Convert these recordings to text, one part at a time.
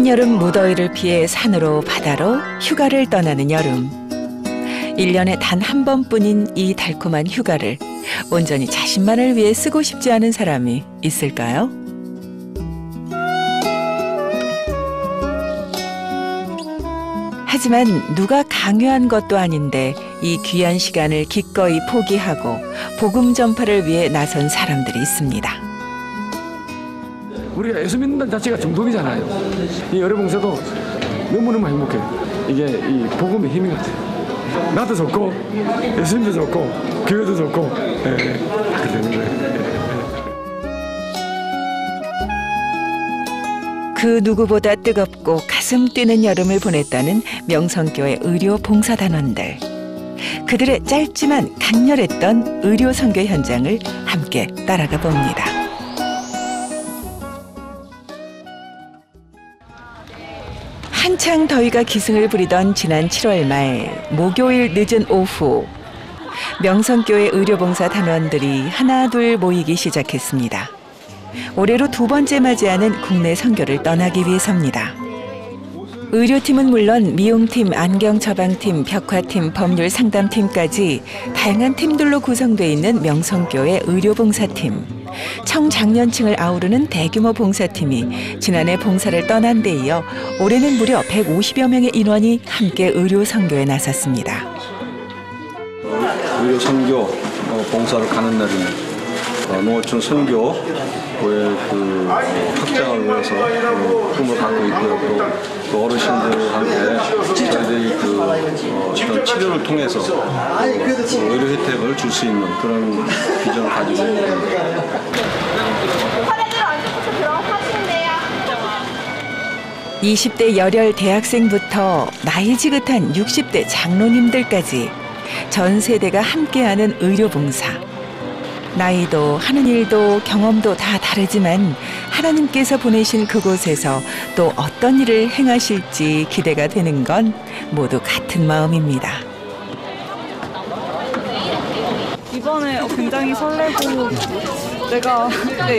한여름 무더위를 피해 산으로 바다로 휴가를 떠나는 여름. 1년에 단 한 번뿐인 이 달콤한 휴가를 온전히 자신만을 위해 쓰고 싶지 않은 사람이 있을까요? 하지만 누가 강요한 것도 아닌데 이 귀한 시간을 기꺼이 포기하고 복음 전파를 위해 나선 사람들이 있습니다. 우리가 예수 믿는다는 자체가 정복이잖아요. 이 여름봉사도 너무너무 행복해요. 이게 이 복음의 힘인 것 같아요. 나도 좋고 예수님도 좋고 교회도 좋고 다 그렇게 되는 거예요. 그 누구보다 뜨겁고 가슴 뛰는 여름을 보냈다는 명성교회 의료 봉사단원들. 그들의 짧지만 강렬했던 의료 선교 현장을 함께 따라가 봅니다. 한창 더위가 기승을 부리던 지난 7월 말 목요일 늦은 오후 명성교회 의료봉사 단원들이 하나둘 모이기 시작했습니다. 올해로 두 번째 맞이하는 국내 선교를 떠나기 위해서입니다. 의료팀은 물론 미용팀, 안경처방팀, 벽화팀, 법률상담팀까지 다양한 팀들로 구성되어 있는 명성교회 의료봉사팀. 청장년층을 아우르는 대규모 봉사팀이 지난해 봉사를 떠난 데 이어 올해는 무려 150여 명의 인원이 함께 의료 선교에 나섰습니다. 의료 선교 봉사를 가는 날입니다. 농어촌 선교의 그 확장을 위해서 꿈을 갖고 있고요. 또 어르신들한테 저희들이 그 어떤 치료를 통해서 의료 혜택을 줄 수 있는 그런 비전을 가지고 있습니다. 20대 열혈 대학생부터 나이 지긋한 60대 장로님들까지 전 세대가 함께하는 의료봉사. 나이도 하는 일도 경험도 다 다르지만 하나님께서 보내신 그곳에서 또 어떤 일을 행하실지 기대가 되는 건 모두 같은 마음입니다. 이번에 굉장히 설레고 내가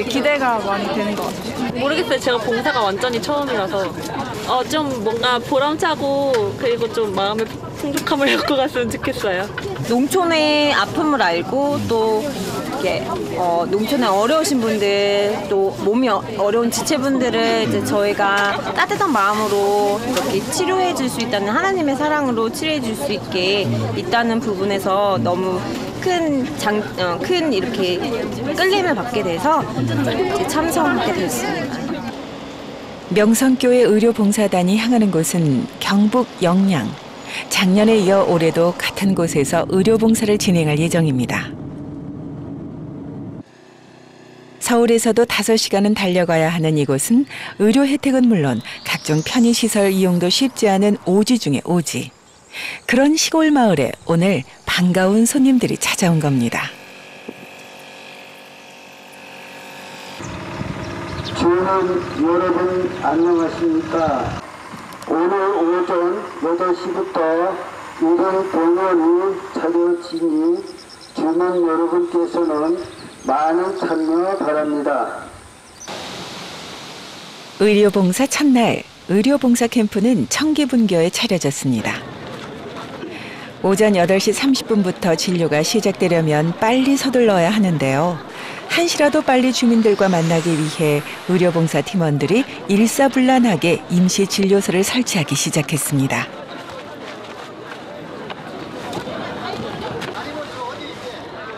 기대가 많이 되는 것 같아요. 모르겠어요. 제가 봉사가 완전히 처음이라서 좀 뭔가 보람차고 그리고 좀 마음의 풍족함을 갖고 갔으면 좋겠어요. 농촌의 아픔을 알고 또 이렇게 농촌에 어려우신 분들 또 몸이 어려운 지체분들을 이제 저희가 따뜻한 마음으로 이렇게 치료해 줄 수 있다는 하나님의 사랑으로 치료해 줄 수 있게 있다는 부분에서 너무 큰 이렇게 끌림을 받게 돼서 이제 참석하게 됐습니다. 명성교회 의료봉사단이 향하는 곳은 경북 영양. 작년에 이어 올해도 같은 곳에서 의료봉사를 진행할 예정입니다. 서울에서도 5시간은 달려가야 하는 이곳은 의료 혜택은 물론 각종 편의시설 이용도 쉽지 않은 오지 중의 오지. 그런 시골 마을에 오늘 반가운 손님들이 찾아온 겁니다. 주는 여러분 안녕하십니까? 오늘 오전 8시부터 이런 병원이 차려지니 주민 여러분께서는 많은 참여 바랍니다. 의료봉사 첫날, 의료봉사 캠프는 청기분교에 차려졌습니다. 오전 8시 30분부터 진료가 시작되려면 빨리 서둘러야 하는데요. 한시라도 빨리 주민들과 만나기 위해 의료봉사 팀원들이 일사불란하게 임시 진료소를 설치하기 시작했습니다.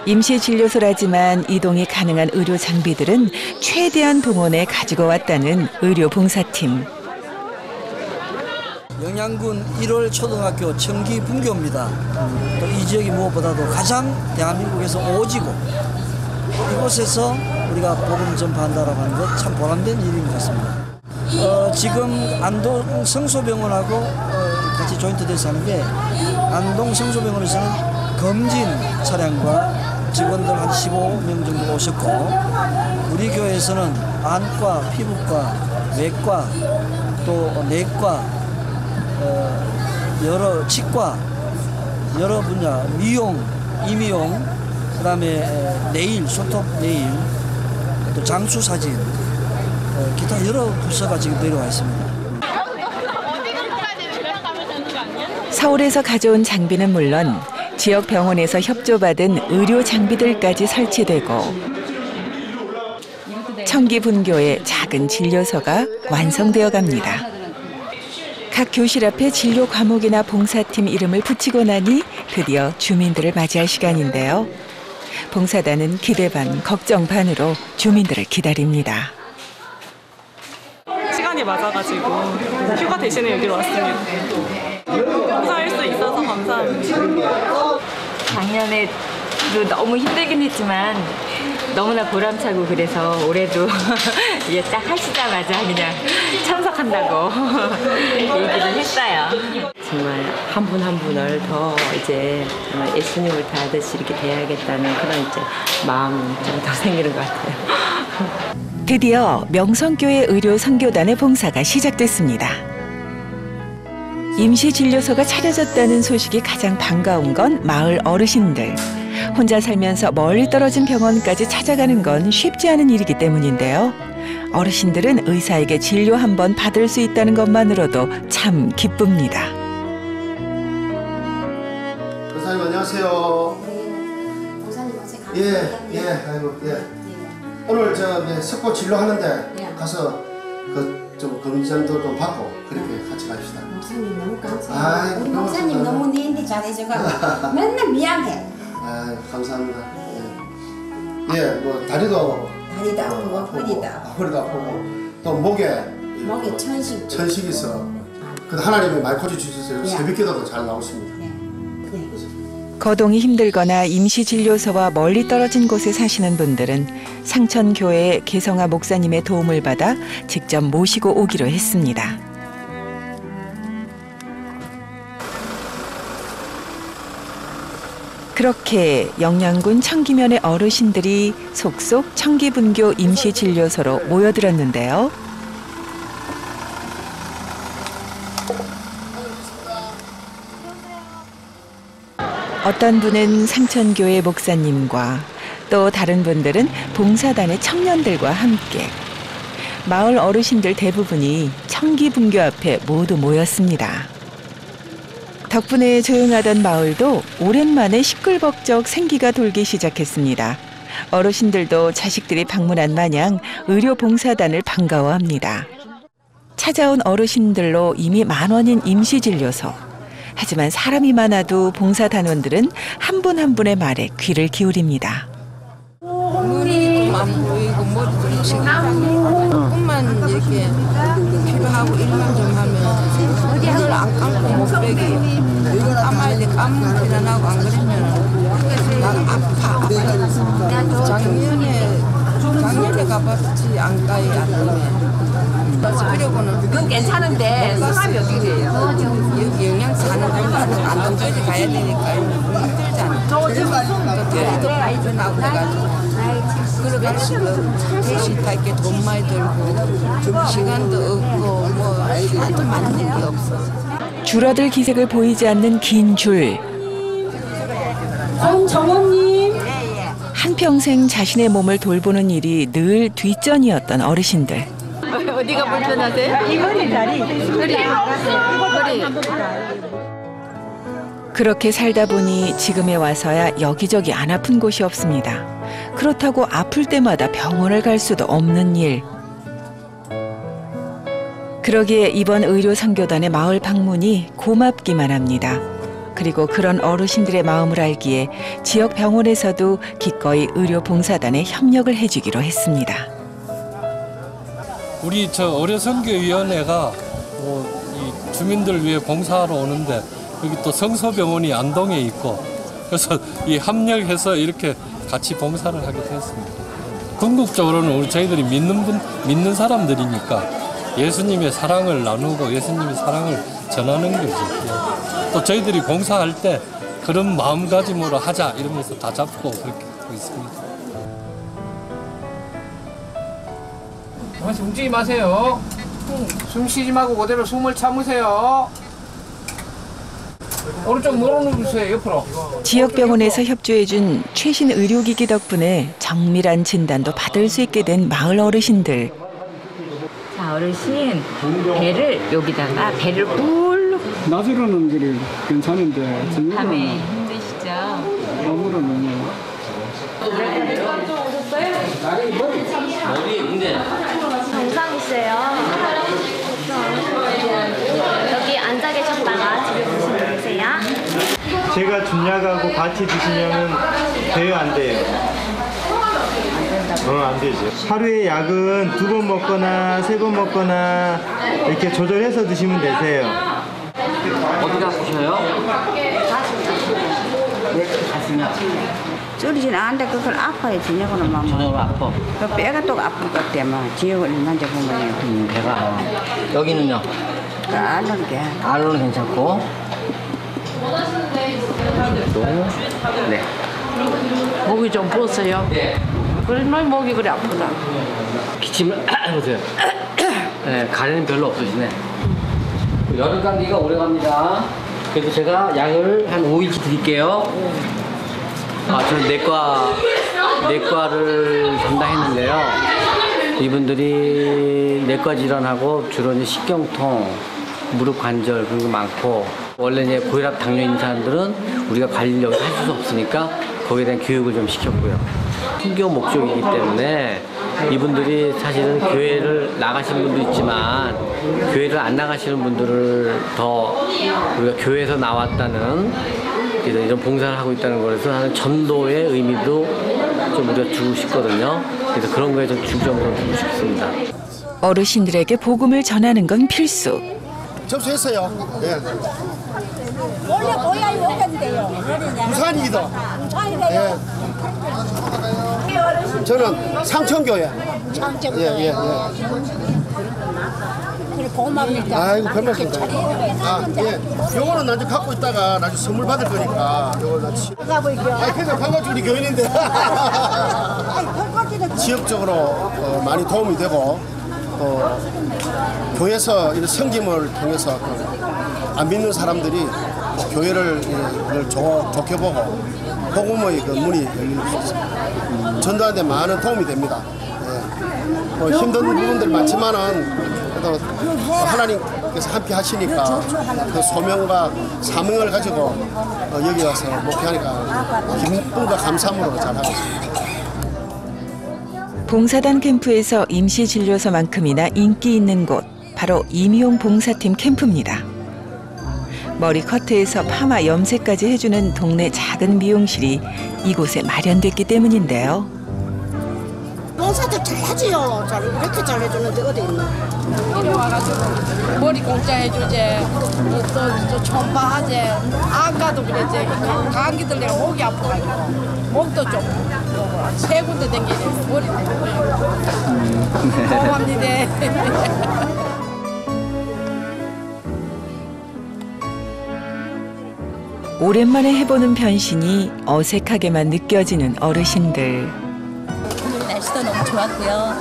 임시 진료소라지만 이동이 가능한 의료 장비들은 최대한 동원해 가지고 왔다는 의료봉사팀. 영양군 1월 초등학교 청기분교입니다. 또 이 지역이 무엇보다도 가장 대한민국에서 오지고 이곳에서 우리가 복음 전파한다라고 하는 것 참 보람된 일인 것 같습니다. 지금 안동 성소병원하고 같이 조인트돼서 하는데 안동 성소병원에서는 검진 차량과 직원들 한 15명 정도 오셨고 우리 교회에서는 안과, 피부과, 외과, 또 내과, 여러 치과, 여러 분야, 미용, 이미용, 그다음에 네일, 손톱 네일, 또 장수 사진, 기타 여러 부서가 지금 내려와 있습니다. 서울에서 가져온 장비는 물론 지역 병원에서 협조받은 의료 장비들까지 설치되고 청기분교의 작은 진료소가 완성되어 갑니다. 각 교실 앞에 진료 과목이나 봉사팀 이름을 붙이고 나니 드디어 주민들을 맞이할 시간인데요. 봉사단은 기대 반, 걱정 반으로 주민들을 기다립니다. 시간이 맞아가지고 휴가 대신에 여기로 왔습니다. 봉사할 수 있어서 감사합니다. 작년에도 너무 힘들긴 했지만 너무나 보람차고 그래서 올해도 이제 딱 하시자마자 그냥 참석한다고 얘기를 했어요. 정말 한 분 한 분을 더 이제 정말 예수님을 다하듯이 이렇게 대해야겠다는 그런 이제 마음이 좀 더 생기는 것 같아요. 드디어 명성교회 의료 선교단의 봉사가 시작됐습니다. 임시진료소가 차려졌다는 소식이 가장 반가운 건 마을 어르신들. 혼자 살면서 멀리 떨어진 병원까지 찾아가는 건 쉽지 않은 일이기 때문인데요. 어르신들은 의사에게 진료 한번 받을 수 있다는 것만으로도 참 기쁩니다. 의사님 안녕하세요. 의사님 어제 아이고 오늘 저 석고 진료하는데 가서 좀 검진도 좀 받고 그렇게 같이 갑시다. 목사님 너무 감사해요. 우리 목사님 너무 내 일 잘해줘가지고 맨날 미안해. 아 감사합니다. 뭐 다리도 아프고 허리도 아프고 또 목에 천식 있어. 그 하나님이 많이 고쳐 주셨어요. 새벽기도도 잘 나오십니다. 거동이 힘들거나 임시진료소와 멀리 떨어진 곳에 사시는 분들은 상천교회의 개성아 목사님의 도움을 받아 직접 모시고 오기로 했습니다. 그렇게 영양군 청기면의 어르신들이 속속 청기분교 임시진료소로 모여들었는데요. 어떤 분은 상천교회 목사님과 또 다른 분들은 봉사단의 청년들과 함께 마을 어르신들 대부분이 청기분교 앞에 모두 모였습니다. 덕분에 조용하던 마을도 오랜만에 시끌벅적 생기가 돌기 시작했습니다. 어르신들도 자식들이 방문한 마냥 의료봉사단을 반가워합니다. 찾아온 어르신들로 이미 만원인 임시진료소. 하지만 사람이 많아도 봉사단원들은 한 분 한 분의 말에 귀를 기울입니다. 눈이 안 보이고 머리도 조금만 이렇게 필요하고 일만 좀 하면 이걸 안 감고 못 빼게 이걸 감아야 돼. 감으면 일어나고 안 그러면 난 아파. 작년에 가봤지 안 가요. 그리고는 그건 괜찮은데 사람이 어떻게 돼요? 여기 영양 사는 곳 안동까지 가야 되니까 힘들잖아. 다리도 발전하고 해가지고 그래가지고 택시 탈 게 돈 많이 들고 시간도 없고 뭐 하도 맞는 게 없어. 줄어들 기색을 보이지 않는 긴 줄. 정원님. 한평생 자신의 몸을 돌보는 일이 늘 뒷전이었던 어르신들. 어디가 불편하세요? 이거는 다리. 허리. 그렇게 살다 보니 지금에 와서야 여기저기 안 아픈 곳이 없습니다. 그렇다고 아플 때마다 병원을 갈 수도 없는 일. 그러기에 이번 의료 선교단의 마을 방문이 고맙기만 합니다. 그리고 그런 어르신들의 마음을 알기에 지역 병원에서도 기꺼이 의료 봉사단에 협력을 해주기로 했습니다. 우리 의료 선교위원회가 이 주민들 위해 봉사하러 오는데 여기 또 성서병원이 안동에 있고 그래서 이 합력해서 이렇게 같이 봉사를 하게 됐습니다. 궁극적으로는 저희들이 믿는 사람들이니까 예수님의 사랑을 나누고 예수님의 사랑을 전하는 거죠. 또 저희들이 봉사할 때 그런 마음가짐으로 하자 이러면서 다 잡고 그렇게 하고 있습니다. 움직이지 마세요. 숨 쉬지 말고 그대로 숨을 참으세요. 오른쪽 눌러주세요. 옆으로. 지역병원에서 협조해준 최신 의료기기 덕분에 정밀한 진단도 받을 수 있게 된 마을 어르신들. 자, 어르신 배를 여기다가 배를 뿔 낮으로는 그래 괜찮은데 저녁으로는 밤에 힘드시죠? 밤으로는 정상이세요. 여기 앉아 계셨다가 집에 보시면 되세요. 제가 준약하고 같이 드시면은 돼요, 안 돼요? 안 되죠. 하루에 약은 2번 먹거나 3번 먹거나 이렇게 조절해서 드시면 되세요. 어디가 아프셔요? 왜 가슴이 아프세요? 쫄리진 않는데 그걸 아파요. 저녁으로 막. 저녁으로 아파? 그 배가 또 아플 것 같아. 막 지역을 만져보면요. 배가. 여기는요? 그 알로는 게. 알로는 괜찮고. 네. 목이 좀 부었어요. 그래, 너 목이 그래 아프다. 기침을 해보세요. 네, 가래는 별로 없으시네. 여름 감기가 오래 갑니다. 그래서 제가 약을 한 5일치 드릴게요. 저는 내과를 담당했는데요. 이분들이 내과 질환하고 주로 이제 식경통, 무릎 관절 그리고 많고, 원래 이제 고혈압 당뇨 있는 사람들은 우리가 관리력을 할 수 없으니까 거기에 대한 교육을 좀 시켰고요. 순교 목적이기 때문에 이분들이 사실은 교회를 나가시는 분도 있지만 교회를 안 나가시는 분들을 더 우리가 교회에서 나왔다는 이런 봉사를 하고 있다는 거에서 하는 전도의 의미도 좀 우리가 주고 싶거든요. 그래서 그런 거에 좀 중점을 두고 싶습니다. 어르신들에게 복음을 전하는 건 필수. 접수했어요. 네. 원래 고향이 어딘데요? 부산이다. 예. 저는 상천교회. 창정교회. 예, 예, 예. 그래 고맙습니다. 아이고 별말씀다. 예. 요거는 나중에 갖고 있다가 나중에 선물 받을 거니까 요걸 나중에. 그냥 반갑지 우리 교인인데. 지역적으로 많이 도움이 되고 또 교회에서 이런 섬김을 통해서 안 믿는 사람들이 교회를 좋게 보고 복음의 그 문이 열릴 수 있습니다. 전도하는데 많은 도움이 됩니다. 예. 힘든 부분들 많지만은 그래도 하나님께서 함께 하시니까 그 소명과 사명을 가지고 여기 와서 목회하니까 기쁨과 감사함으로 잘 하고 있습니다. 봉사단 캠프에서 임시진료소만큼이나 인기 있는 곳, 바로 임용 봉사팀 캠프입니다. 머리 커트에서 파마 염색까지 해주는 동네 작은 미용실이 이곳에 마련됐기 때문인데요. 봉사도 잘하지요. 이렇게 잘해주는데 어디 있나? 이리 와가지고 머리 공짜 해주지, 또 촌바하지. 아까도 그랬지. 감기 들려가 목이 아파가지고 목도 좀 세 군데 댕기지. 머리 고맙니다. 오랜만에 해보는 변신이 어색하게만 느껴지는 어르신들. 오늘 날씨도 너무 좋았고요.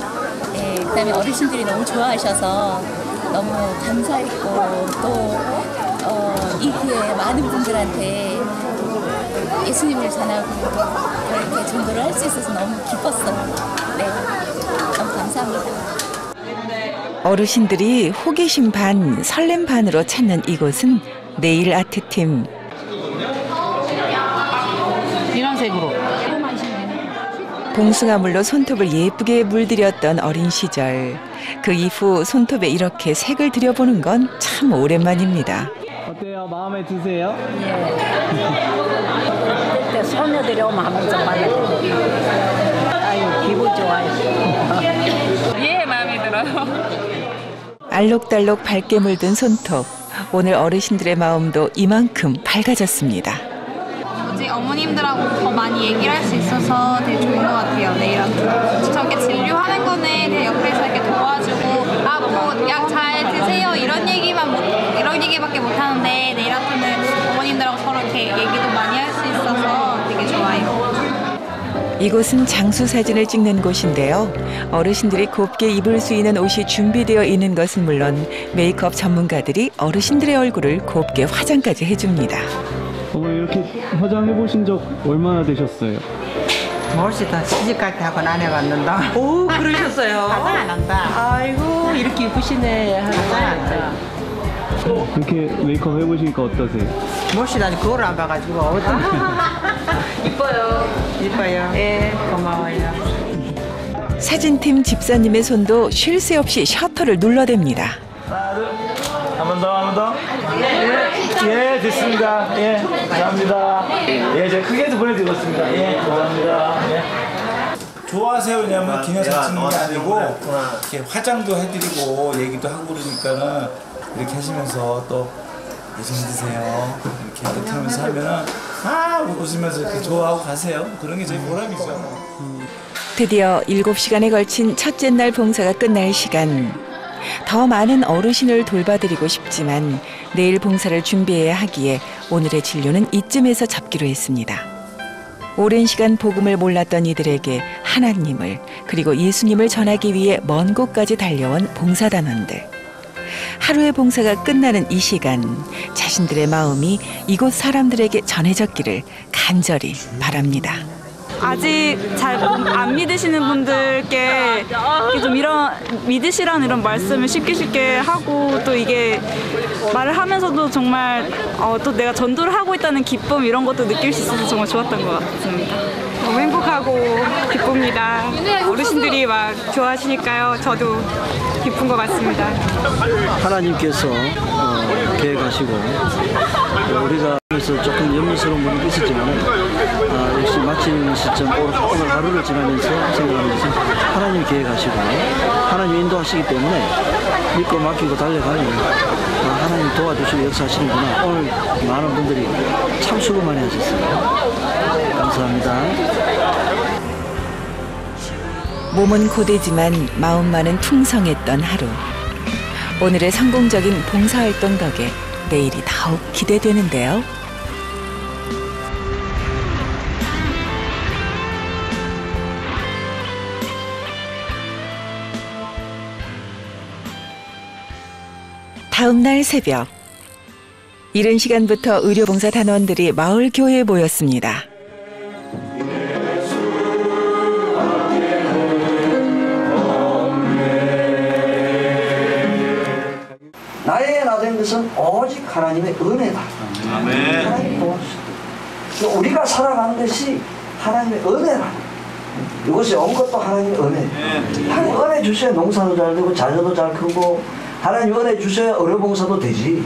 예, 그다음에 어르신들이 너무 좋아하셔서 너무 감사했고 또 이 기회에 많은 분들한테 예수님을 전하고 그렇게 전도를 할 수 있어서 너무 기뻤어요. 네, 너무 감사합니다. 어르신들이 호기심 반, 설렘 반으로 찾는 이곳은 네일 아트팀. 이런 색으로. 봉숭아물로 손톱을 예쁘게 물들였던 어린 시절. 그 이후 손톱에 이렇게 색을 들여보는 건 참 오랜만입니다. 어때요? 마음에 드세요? 예. 그때 소녀들이 오면 한 번씩 받아요. 아유 기분 좋아요. 예, 마음에 들어요. 알록달록 밝게 물든 손톱. 오늘 어르신들의 마음도 이만큼 밝아졌습니다. 뭐지, 어머님들하고 더 많이 얘기를 할 수 있어서 되게 좋은 것 같아요. 네일아트. 저렇게 진료하는 거는 그냥 옆에서 이렇게 도와주고 뭐 약 잘 드세요 이런 얘기밖에 못 하는데 네일아트는 어머님들하고 서로 이렇게 얘기도 많이 할 수 있어서 되게 좋아요. 이곳은 장수 사진을 찍는 곳인데요. 어르신들이 곱게 입을 수 있는 옷이 준비되어 있는 것은 물론 메이크업 전문가들이 어르신들의 얼굴을 곱게 화장까지 해줍니다. 어머니 이렇게 화장해 보신 적 얼마나 되셨어요? 멋있다. 시집갈 때 하고는 안 해봤는다. 오, 그러셨어요? 화장 안 한다. 아이고, 이렇게 예쁘시네. 화장 안 한다. 이렇게 메이크업 해보시니까 어떠세요? 못이 아직 거울 안 봐가지고 어떤 이뻐요. 이뻐요. 예. 고마워요. 사진팀 집사님의 손도 쉴 새 없이 셔터를 눌러댑니다. 한 번 더. 예, 됐습니다. 예, 감사합니다. 예, 제가 크게도 보내드리겠습니다. 예, 감사합니다. 예. 좋아하세요? 왜냐면 기념사진 찍는 게 아니고 이렇게 화장도 해드리고 얘기도 하고 그러니까는 이렇게 하시면서 또 예전 드세요 이렇게 하면서 하면은 웃으면서 이렇게 좋아하고 가세요. 그런 게 제 보람이죠. 드디어 7시간에 걸친 첫째 날 봉사가 끝날 시간. 더 많은 어르신을 돌봐드리고 싶지만 내일 봉사를 준비해야 하기에 오늘의 진료는 이쯤에서 잡기로 했습니다. 오랜 시간 복음을 몰랐던 이들에게 하나님을 그리고 예수님을 전하기 위해 먼 곳까지 달려온 봉사단원들. 하루의 봉사가 끝나는 이 시간, 자신들의 마음이 이곳 사람들에게 전해졌기를 간절히 바랍니다. 아직 잘 안 믿으시는 분들께 좀 이런 믿으시라는 이런 말씀을 쉽게 하고 또 이게 말을 하면서도 정말 또 내가 전도를 하고 있다는 기쁨 이런 것도 느낄 수 있어서 정말 좋았던 것 같습니다. 너무 행복하고 기쁩니다. 어르신들이 막 좋아하시니까요. 저도 기쁜 것 같습니다. 하나님께서 계획하시고 우리가 그래서 조금 염려스러운 부분이 있었지만 역시 마치는 시점 오늘 하루를 지나면서 생각하면서 하나님 계획하시고 하나님 인도하시기 때문에 믿고 맡기고 달려가면 하나님 도와주시고 역사하시는구나. 오늘 많은 분들이 참 수고 많이 하셨어요. 감사합니다. 몸은 고되지만 마음만은 풍성했던 하루. 오늘의 성공적인 봉사활동 덕에 내일이 더욱 기대되는데요. 다음 날 새벽. 이른 시간부터 의료봉사 단원들이 마을 교회에 모였습니다. 나의 나된 것은 오직 하나님의 은혜다. 아멘. 하나님 도와주셨다. 우리가 살아가는 것이 하나님의 은혜다. 이것이 온 것도 하나님의 은혜. 하나님 은혜 주셔야 농사도 잘 되고 자녀도 잘 크고 하나님 은혜 주셔야 의료봉사도 되지.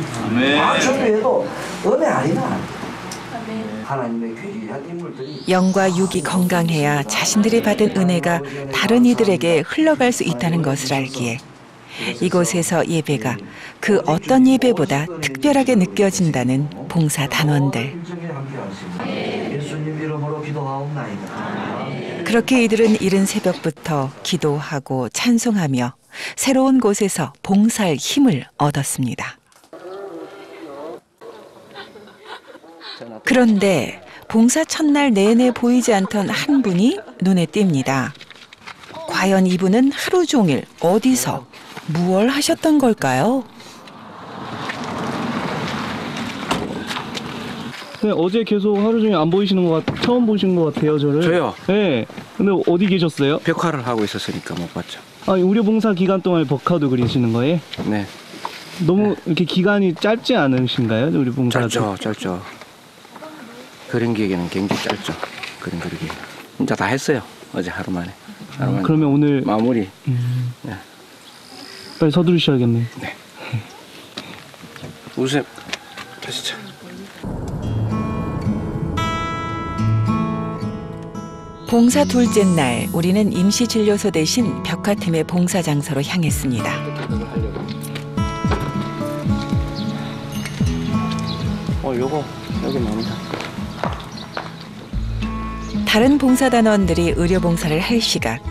다 준비해도 은혜 아니나. 하나님의 귀한 인물들이 영과 육이 건강해야 자신들이 받은 은혜가 다른 이들에게 흘러갈 수 있다는 것을 알기에 이곳에서 예배가 그 어떤 예배보다 특별하게 느껴진다는 봉사 단원들. 예수님 이름으로 기도하옵나이다. 그렇게 이들은 이른 새벽부터 기도하고 찬송하며 새로운 곳에서 봉사할 힘을 얻었습니다. 그런데 봉사 첫날 내내 보이지 않던 한 분이 눈에 띕니다. 과연 이분은 하루 종일 어디서 무얼 하셨던 걸까요? 네, 어제 계속 하루 종일 안 보이시는 것 같, 처음 보신 것 같아요, 저를. 저요? 네. 근데 어디 계셨어요? 벽화를 하고 있었으니까 못 봤죠. 의료봉사 기간 동안 벽화도 그리시는 거예요? 네. 너무 이렇게 기간이 짧지 않으신가요, 의료봉사? 짧죠. 그림 기계는 굉장히 짧죠. 그림 그리기. 진짜 다 했어요. 어제 하루 만에. 그러면 오늘 마무리. 네. 빨리 서두르셔야겠네요. 네. 우선 가시죠. 봉사 둘째 날, 우리는 임시진료소 대신 벽화팀의 봉사 장소로 향했습니다. 요거 여기 나옵니다. 다른 봉사단원들이 의료봉사를 할 시각,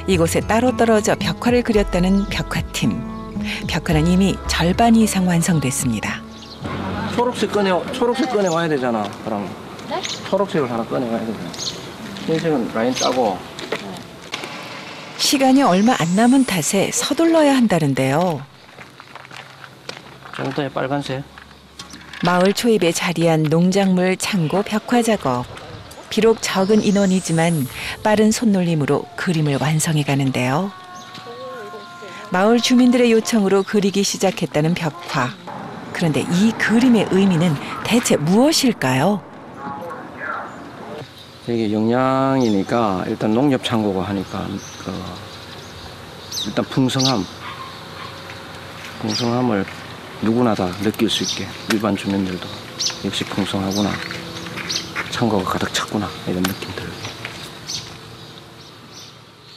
이곳에 따로 떨어져 벽화를 그렸다는 벽화팀. 벽화는 이미 절반 이상 완성됐습니다. 초록색 꺼내 와야 되잖아. 그럼 네? 초록색을 하나 꺼내 와야 되잖아. 흰색은 라인 따고. 시간이 얼마 안 남은 탓에 서둘러야 한다는데요. 좀 더 빨간색. 마을 초입에 자리한 농작물 창고 벽화 작업. 비록 적은 인원이지만 빠른 손놀림으로 그림을 완성해 가는데요. 마을 주민들의 요청으로 그리기 시작했다는 벽화. 그런데 이 그림의 의미는 대체 무엇일까요? 이게 영양이니까 일단 농협 창고고 하니까 일단 풍성함을 누구나 다 느낄 수 있게 일반 주민들도 역시 풍성하구나, 창고가 가득 찼구나 이런 느낌 들고.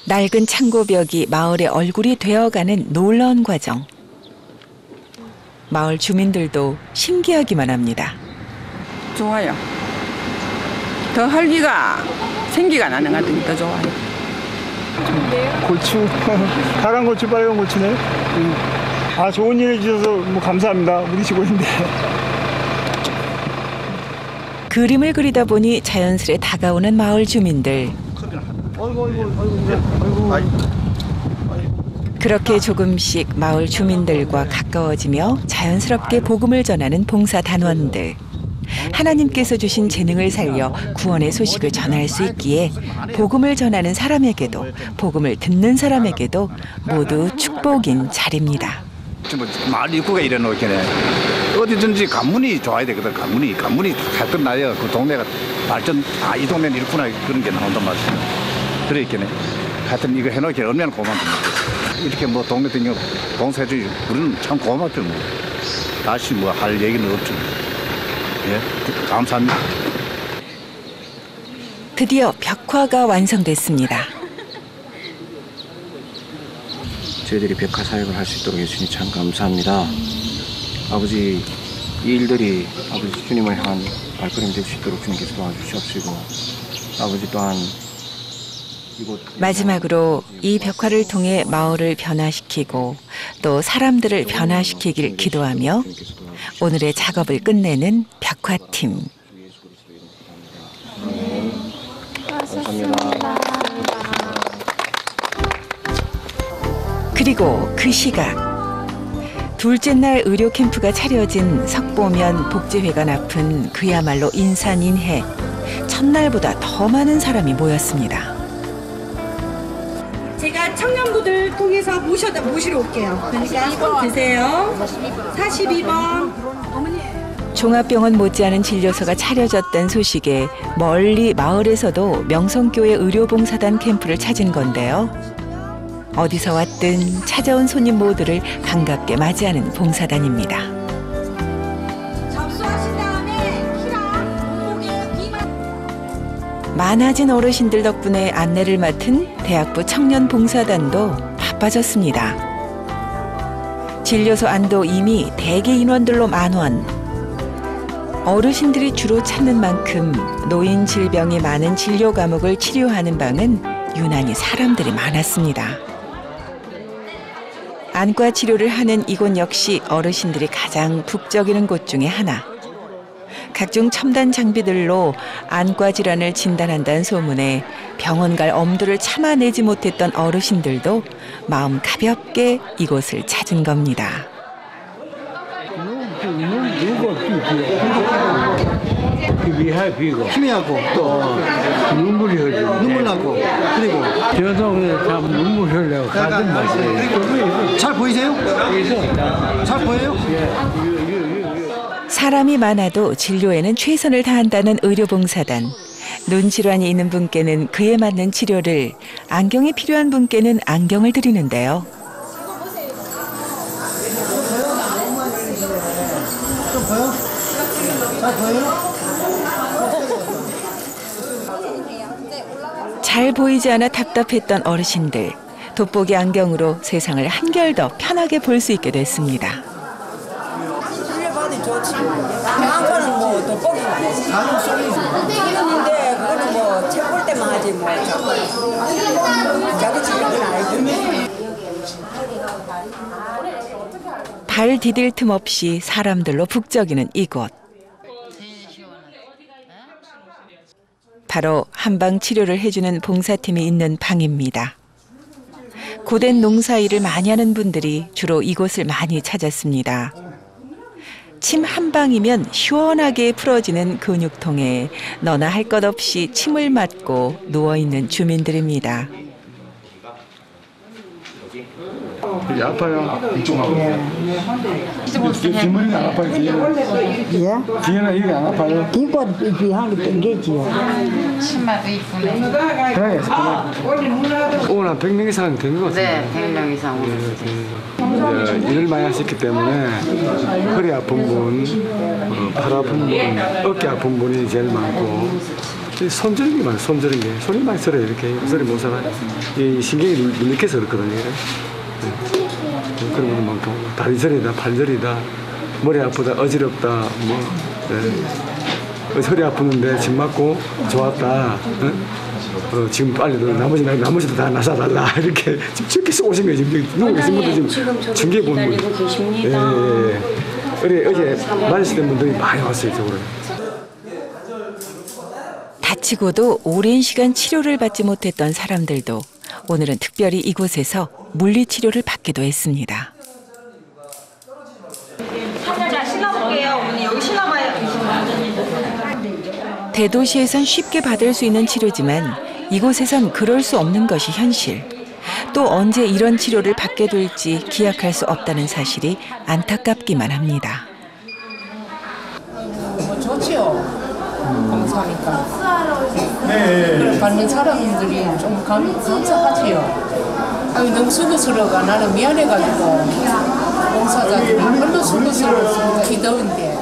낡은 창고벽이 마을의 얼굴이 되어가는 놀라운 과정. 마을 주민들도 신기하기만 합니다. 좋아요. 더 활기가 생기가 나는 것 같으니 더 좋아요. 고추, 파란 고추, 빨간 고추네. 아, 좋은 일 해주셔서 뭐 감사합니다. 우리 직원인데. 그림을 그리다 보니 자연스레 다가오는 마을 주민들. 그렇게 조금씩 마을 주민들과 가까워지며 자연스럽게 복음을 전하는 봉사단원들. 하나님께서 주신 재능을 살려 구원의 소식을 전할 수 있기에 복음을 전하는 사람에게도 복음을 듣는 사람에게도 모두 축복인 자리입니다. 마을 입구가 이래 놓겠네. 어디든지 가문이 좋아야 되거든. 가문이 잘 끝나야 그 동네가 발전. 아, 이 동네는 이렇구나 그런 게 나온단 말이야. 그래 있겠네. 하여튼 이거 해놓기 얼마나 고맙습니다. 이렇게 뭐 동네 등용 봉사해주니 우리는 참 고맙죠. 뭐. 다시 뭐 할 얘기는 없죠. 예, 감사합니다. 드디어 벽화가 완성됐습니다. 저희들이 벽화 사역을 할 수 있도록 해주시니 참 감사합니다. 아버지, 이 일들이 아버지 주님을 향한 발걸음이 될 수 있도록 주님께서 도와주시옵시고, 아버지 또한 마지막으로 이 벽화를 통해 마을을 변화시키고 또 사람들을 변화시키길 기도하며 오늘의 작업을 끝내는 벽화팀. 감사합니다. 그리고 그 시각. 둘째 날 의료 캠프가 차려진 석보면 복지회관 앞은 그야말로 인산인해. 첫날보다 더 많은 사람이 모였습니다. 제가 청년부들 통해서 모시러 올게요. 그러니까 손 드세요. 42번. 종합병원 못지않은 진료소가 차려졌다는 소식에 멀리 마을에서도 명성교회 의료봉사단 캠프를 찾은 건데요. 어디서 왔든 찾아온 손님 모두를 반갑게 맞이하는 봉사단입니다. 접수하신 다음에 키랑 목에 비만. 많아진 어르신들 덕분에 안내를 맡은 대학부 청년봉사단도 바빠졌습니다. 진료소 안도 이미 대기 인원들로 만원. 어르신들이 주로 찾는 만큼 노인 질병이 많은 진료 과목을 치료하는 방은 유난히 사람들이 많았습니다. 안과 치료를 하는 이곳 역시 어르신들이 가장 북적이는 곳 중에 하나. 각종 첨단 장비들로 안과 질환을 진단한다는 소문에 병원 갈 엄두를 참아내지 못했던 어르신들도 마음 가볍게 이곳을 찾은 겁니다. 희미하고 또 눈물이 흘리고 눈물 나고 그리고 저도 참 눈물 흘려요. 가슴 맛이에요. 잘 보이세요? 잘 보여요? 사람이 많아도 진료에는 최선을 다한다는 의료봉사단. 눈 질환이 있는 분께는 그에 맞는 치료를, 안경이 필요한 분께는 안경을 드리는데요. 좀 보여? 잘 보여요? 잘 보이지 않아 답답했던 어르신들. 돋보기 안경으로 세상을 한결 더 편하게 볼 수 있게 됐습니다. 실내봐도 좋지. 안과는 뭐 돋보기 있는데 그거는 뭐 책 볼 때만 하지 뭐 자기 질병은 알지. 발 디딜 틈 없이 사람들로 북적이는 이곳. 바로 한방 치료를 해주는 봉사팀이 있는 방입니다. 고된 농사일을 많이 하는 분들이 주로 이곳을 많이 찾았습니다. 침 한 방이면 시원하게 풀어지는 근육통에 너나 할 것 없이 침을 맞고 누워있는 주민들입니다. 이게 아파요. 이쪽하고. 뒷머리는 안 아파요. 예? 뒤에는 이게 안 아파요. 이거 한게 땡기지요. 신발도 이쁘네. 그래. 오늘 한 100명 이상 된 것 같아요. 네, 100명 이상. 일을 많이 하셨기 때문에 허리 아픈 분, 팔 아픈 분, 어깨 아픈 분이 제일 많고 손저는 게 많아요. 손저는 게 손이 많이 서려요. 이렇게 소리 못 살아요. 이 신경이 눌리켜서 그렇거든요. 네. 그런 분도 많고 다리 저리다, 팔 저리다, 머리 아프다, 어지럽다, 뭐 허리 아프는데 집 맞고 좋았다. 지금 빨리 나머지도 다 나사달라 이렇게 지금 저렇게 오신 거예요. 지금 누구 계신 분들 지금 중계 보는 분. 예. 어제 맞으시던 분들이 많이 왔어요. 이쪽으로. 다치고도 오랜 시간 치료를 받지 못했던 사람들도 오늘은 특별히 이곳에서 물리치료를 받기도 했습니다. 자, 신어볼게요. 어머니 여기 신어봐요. 대도시에선 쉽게 받을 수 있는 치료지만 이곳에선 그럴 수 없는 것이 현실. 또 언제 이런 치료를 받게 될지 기약할 수 없다는 사실이 안타깝기만 합니다. 뭐 좋지요. 봉사하니까. 네. 받는 사람들이 좀 감사하지요. 아유, 너무 수고스러워. 나는 미안해가지고 봉사자들이 별로 수고스러웠습니다. 이 더운데.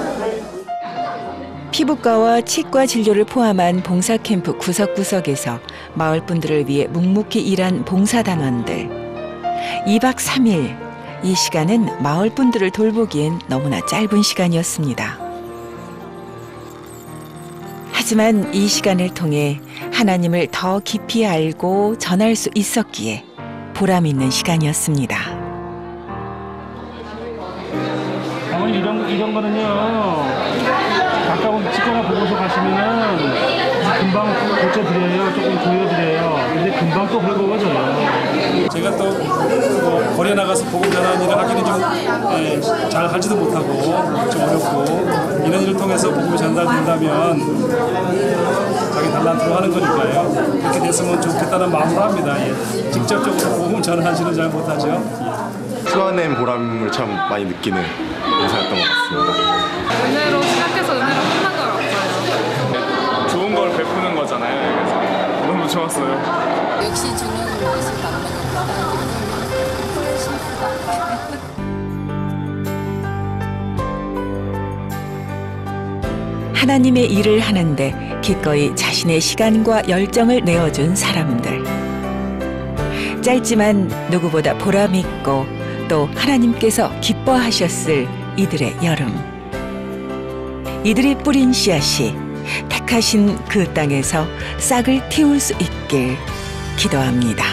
피부과와 치과 진료를 포함한 봉사 캠프 구석구석에서 마을 분들을 위해 묵묵히 일한 봉사단원들. 2박 3일, 이 시간은 마을 분들을 돌보기엔 너무나 짧은 시간이었습니다. 하지만 이 시간을 통해 하나님을 더 깊이 알고 전할 수 있었기에 보람 있는 시간이었습니다. 어머니 이런 거는요. 가까운 치과나 보고서 가시면은 금방 고쳐드려요. 조금 조여드려요. 근데 금방 또 헐거워져요. 제가 또 거리에 나가서 보험 전환 일을 하기는 좀 잘 하지도 못하고 좀 어렵고 이런 일을 통해서 보험이 전달된다면 자기 달란트로 하는 거니까요. 그렇게 됐으면 좋겠다는 마음으로 합니다. 예. 직접적으로 보험 전환하지는 잘 못하죠. 수완의 보람을 참 많이 느끼는 봉사였던 것 같습니다. 은혜로 시작해서 은혜로 끝난 건 없어요. 좋은 걸 베푸는 거잖아요. 그래서 너무 좋았어요. 역시 주는 것이 받는 것보다 훨씬 크다. 하나님의 일을 하는데 기꺼이 자신의 시간과 열정을 내어준 사람들. 짧지만 누구보다 보람있고 또 하나님께서 기뻐하셨을 이들의 여름. 이들이 뿌린 씨앗이 택하신 그 땅에서 싹을 틔울 수 있길 기도합니다.